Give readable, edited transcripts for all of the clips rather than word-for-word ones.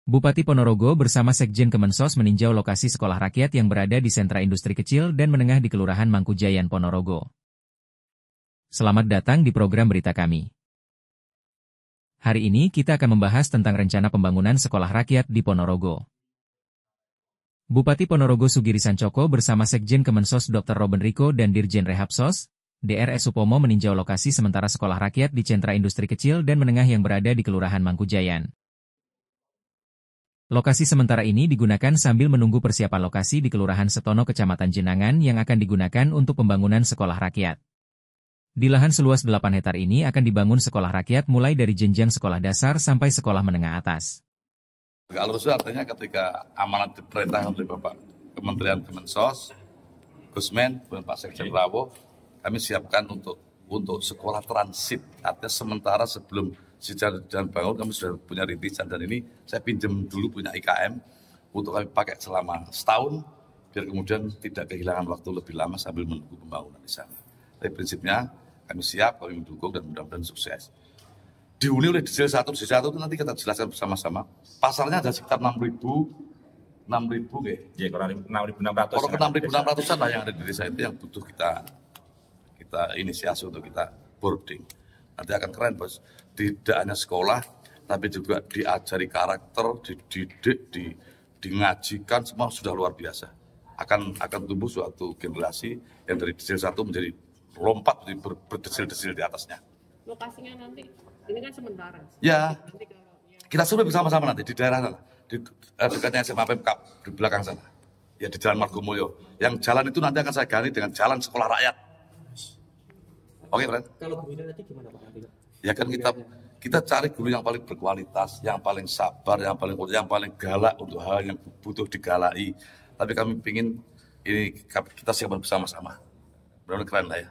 Bupati Ponorogo bersama Sekjen Kemensos meninjau lokasi sekolah rakyat yang berada di sentra industri kecil dan menengah di Kelurahan Mangkujayan, Ponorogo. Selamat datang di program berita kami. Hari ini kita akan membahas tentang rencana pembangunan sekolah rakyat di Ponorogo. Bupati Ponorogo Sugiri Sancoko bersama Sekjen Kemensos Dr. Robben Riko dan Dirjen Rehapsos, DRS Supomo meninjau lokasi sementara sekolah rakyat di sentra industri kecil dan menengah yang berada di Kelurahan Mangkujayan. Lokasi sementara ini digunakan sambil menunggu persiapan lokasi di Kelurahan Setono Kecamatan Jenangan yang akan digunakan untuk pembangunan sekolah rakyat. Di lahan seluas 8 hektar ini akan dibangun sekolah rakyat mulai dari jenjang sekolah dasar sampai sekolah menengah atas. Kalau itu artinya ketika amanat diperintahkan oleh Bapak Kementerian Kemensos, Gusmen, Pak Sekjen Prabowo, kami siapkan untuk sekolah transit. Artinya sementara sebelum dan bangun kami sudah punya rintisan, dan ini saya pinjam dulu punya IKM untuk kami pakai selama setahun biar kemudian tidak kehilangan waktu lebih lama sambil menunggu pembangunan di sana. Tapi prinsipnya kami siap, kami mendukung dan mudah-mudahan sukses. Dihuni oleh Disil 1 itu nanti kita jelaskan bersama-sama. Pasarnya ada sekitar 6.000 ya, kurang 6.600. Orang 6.600-an lah yang ada di desa itu yang butuh kita inisiasi untuk kita boarding. Nanti akan keren, Bos. Tidak hanya sekolah, tapi juga diajari karakter, dididik, ngajikan, semua sudah luar biasa. Akan tumbuh suatu generasi yang dari desil 1 menjadi lompat berdesil-desil di atasnya. Lokasinya nanti, ini kan sementara. Ya, kita sudah bersama-sama nanti di daerah sana, di dekatnya SMA Pemkap, di belakang sana. Ya, di Jalan Margomulyo. Yang jalan itu nanti akan saya ganti dengan jalan sekolah rakyat. Oke, Fred? Kalau gurunya nanti gimana Pak? Ya kan kita cari guru yang paling berkualitas, yang paling sabar, yang paling galak untuk hal yang butuh digalai. Tapi kami ingin ini kita siapkan bersama-sama. Benar-benar keren lah ya.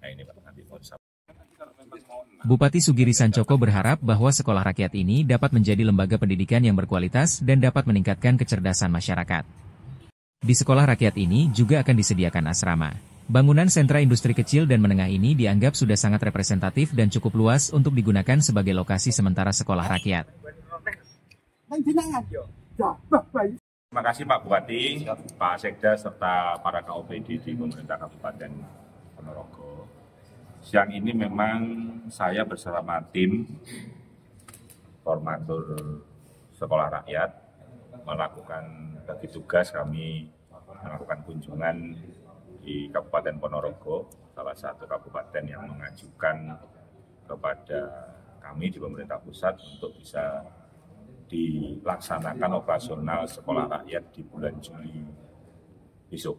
Nah, ini Pak, nanti mau disapa. Bupati Sugiri Sancoko berharap bahwa sekolah rakyat ini dapat menjadi lembaga pendidikan yang berkualitas dan dapat meningkatkan kecerdasan masyarakat. Di sekolah rakyat ini juga akan disediakan asrama. Bangunan sentra industri kecil dan menengah ini dianggap sudah sangat representatif dan cukup luas untuk digunakan sebagai lokasi sementara sekolah rakyat. Terima kasih Pak Bupati, Pak Sekda, serta para KOPD di pemerintah Kabupaten Ponorogo. Siang ini memang saya bersama tim formatur sekolah rakyat melakukan bagi tugas, kami melakukan kunjungan di Kabupaten Ponorogo, salah satu kabupaten yang mengajukan kepada kami di pemerintah pusat untuk bisa dilaksanakan operasional sekolah rakyat di bulan Juli besok.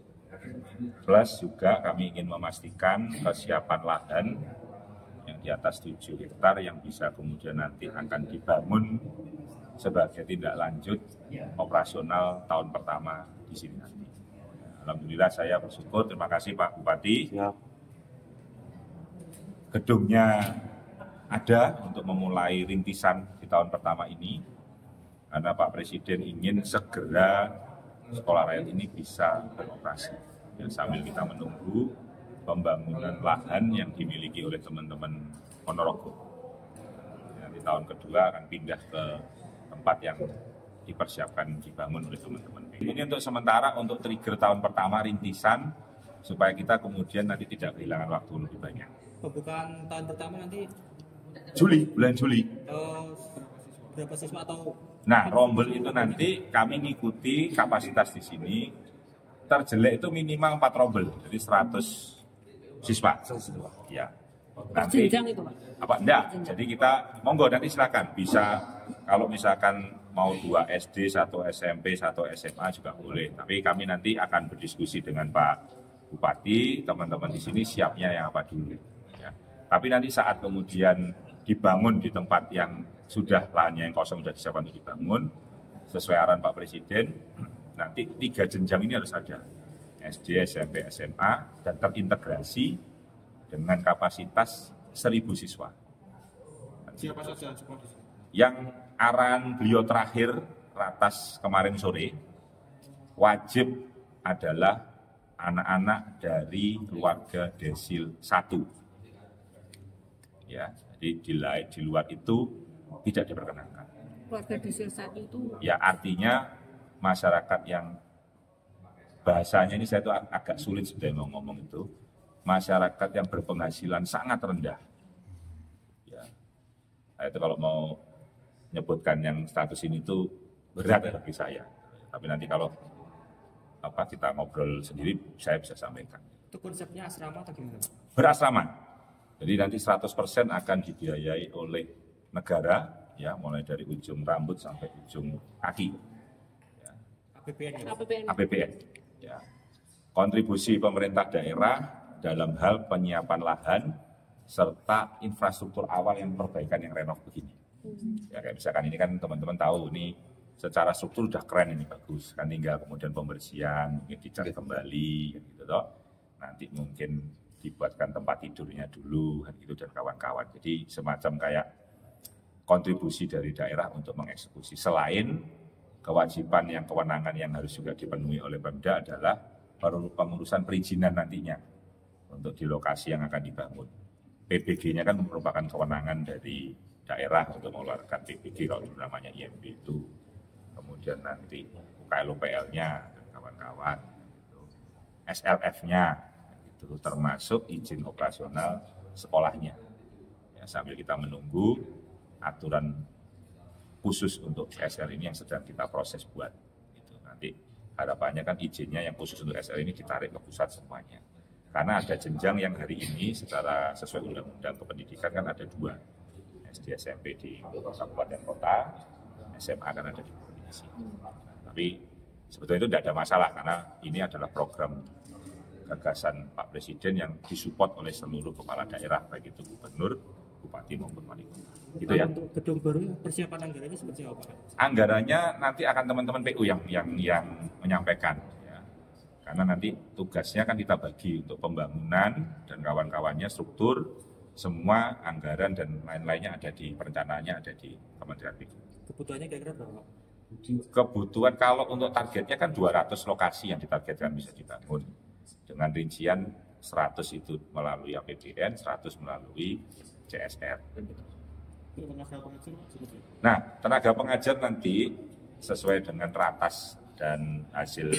Plus juga kami ingin memastikan kesiapan lahan yang di atas 7 hektar yang bisa kemudian nanti akan dibangun sebagai tindak lanjut operasional tahun pertama di sini nanti. Alhamdulillah saya bersyukur, terima kasih Pak Bupati. Siap. Gedungnya ada untuk memulai rintisan di tahun pertama ini, karena Pak Presiden ingin segera sekolah rakyat ini bisa beroperasi. Dan sambil kita menunggu pembangunan lahan yang dimiliki oleh teman-teman Ponorogo. Nanti tahun kedua akan pindah ke tempat yang dipersiapkan dibangun oleh teman-teman. Ini untuk sementara, untuk trigger tahun pertama rintisan, supaya kita kemudian nanti tidak kehilangan waktu lebih banyak. Pembukaan tahun pertama nanti bulan Juli. Berapa siswa atau? Nah, rombel itu nanti kami ngikuti kapasitas di sini. Terjelek itu minimal 4 rombel, jadi 100 siswa. Ya. Nanti, Jenjang itu Pak? apa enggak? Jadi kita monggo nanti silakan bisa, kalau misalkan mau 2 SD, 1 SMP, 1 SMA juga boleh. Tapi kami nanti akan berdiskusi dengan Pak Bupati, teman-teman di sini siapnya yang apa dulu. Ya. Tapi nanti saat kemudian dibangun di tempat yang sudah lahannya yang kosong sudah disiapkan untuk dibangun, sesuai arahan Pak Presiden, nanti 3 jenjang ini harus ada. SD, SMP, SMA, dan terintegrasi dengan kapasitas 1.000 siswa. Siapa saja sekolah di sini? Yang arahan beliau terakhir ratas kemarin sore, wajib adalah anak-anak dari keluarga desil 1. Ya, jadi di luar itu tidak diperkenankan. keluarga Desir 1 itu Ya artinya masyarakat yang bahasanya ini saya tuh agak sulit sebenarnya mau ngomong itu, masyarakat yang berpenghasilan sangat rendah. Ya, nah, itu kalau mau menyebutkan yang status ini tuh berat bagi saya. Tapi nanti kalau kita ngobrol sendiri, saya bisa sampaikan. Itu konsepnya asrama atau gimana, Pak? Berasrama. Jadi nanti 100% akan dibiayai oleh negara, ya, mulai dari ujung rambut sampai ujung kaki. Ya. APBN ya, Pak? APBN. APBN. Ya. Kontribusi pemerintah daerah dalam hal penyiapan lahan serta infrastruktur awal yang perbaikan yang renov begini. Ya, kayak misalkan ini kan teman-teman tahu ini secara struktur udah keren ini bagus, kan tinggal kemudian pembersihan, mungkin dicat kembali, gitu toh. Nanti mungkin dibuatkan tempat tidurnya dulu, kan gitu dan kawan-kawan. Jadi semacam kayak kontribusi dari daerah untuk mengeksekusi. Selain kewajiban yang kewenangan yang harus juga dipenuhi oleh Pemda adalah pengurusan perizinan nantinya untuk di lokasi yang akan dibangun. PBG-nya kan merupakan kewenangan dari daerah untuk mengeluarkan PBG kalau namanya IMB itu. Kemudian nanti UKL-UPL-nya dan kawan-kawan. SLF-nya, itu termasuk izin operasional sekolahnya. Ya, sambil kita menunggu aturan khusus untuk SL ini yang sedang kita proses buat. Gitu. Nanti harapannya kan izinnya yang khusus untuk SL ini ditarik ke pusat semuanya. Karena ada jenjang yang hari ini secara sesuai undang-undang kependidikan kan ada 2. SD SMP di kabupaten kota, SMA kan ada di provinsi. Tapi sebetulnya itu tidak ada masalah karena ini adalah program gagasan Pak Presiden yang disupport oleh seluruh kepala daerah, baik itu gubernur, bupati maupun wali kota. Gitu ya. Untuk gedung baru persiapan anggarannya seperti apa, Pak? Anggarannya nanti akan teman-teman PU yang menyampaikan. Ya. Karena nanti tugasnya kan kita bagi untuk pembangunan dan kawan-kawannya, struktur, semua anggaran dan lain-lainnya ada di perencanaannya, ada di Kementerian PU. Kebutuhannya kira-kira berapa, Pak? Kebutuhan kalau untuk targetnya kan 200 lokasi yang ditargetkan bisa dibangun. Dengan rincian 100 itu melalui APBN, 100 melalui CSR. Nah, tenaga pengajar nanti sesuai dengan ratas dan hasil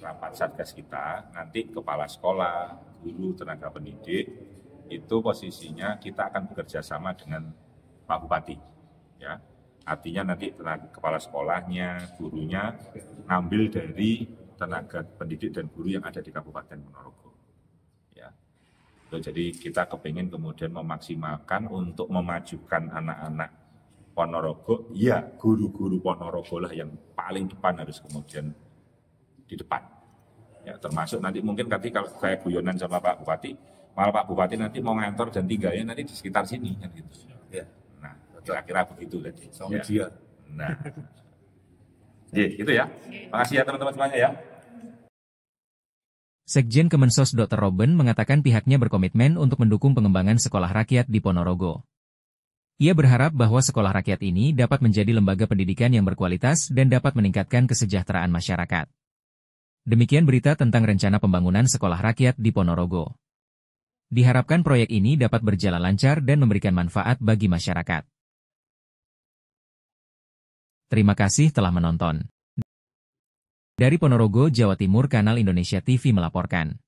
rapat satgas kita, nanti kepala sekolah, guru, tenaga pendidik, itu posisinya kita akan bekerja sama dengan Pak Bupati. Ya. Artinya nanti tenaga kepala sekolahnya, gurunya, ngambil dari tenaga pendidik dan guru yang ada di Kabupaten Ponorogo. Ya. Jadi kita kepingin kemudian memaksimalkan untuk memajukan anak-anak Ponorogo, ya guru-guru Ponorogo lah yang paling depan harus kemudian di depan. Ya, termasuk nanti mungkin kalau kayak guyonan sama Pak Bupati, malah Pak Bupati nanti mau ngantor jam 3 ya nanti di sekitar sini kan gitu. Ya. Nah, kira-kira begitu tadi. Sama dia. Nah. Gitu ya. Makasih ya teman-teman semuanya ya. Sekjen Kemensos Dr. Robben mengatakan pihaknya berkomitmen untuk mendukung pengembangan sekolah rakyat di Ponorogo. Ia berharap bahwa sekolah rakyat ini dapat menjadi lembaga pendidikan yang berkualitas dan dapat meningkatkan kesejahteraan masyarakat. Demikian berita tentang rencana pembangunan sekolah rakyat di Ponorogo. Diharapkan proyek ini dapat berjalan lancar dan memberikan manfaat bagi masyarakat. Terima kasih telah menonton. Dari Ponorogo, Jawa Timur, Kanal Indonesia TV melaporkan.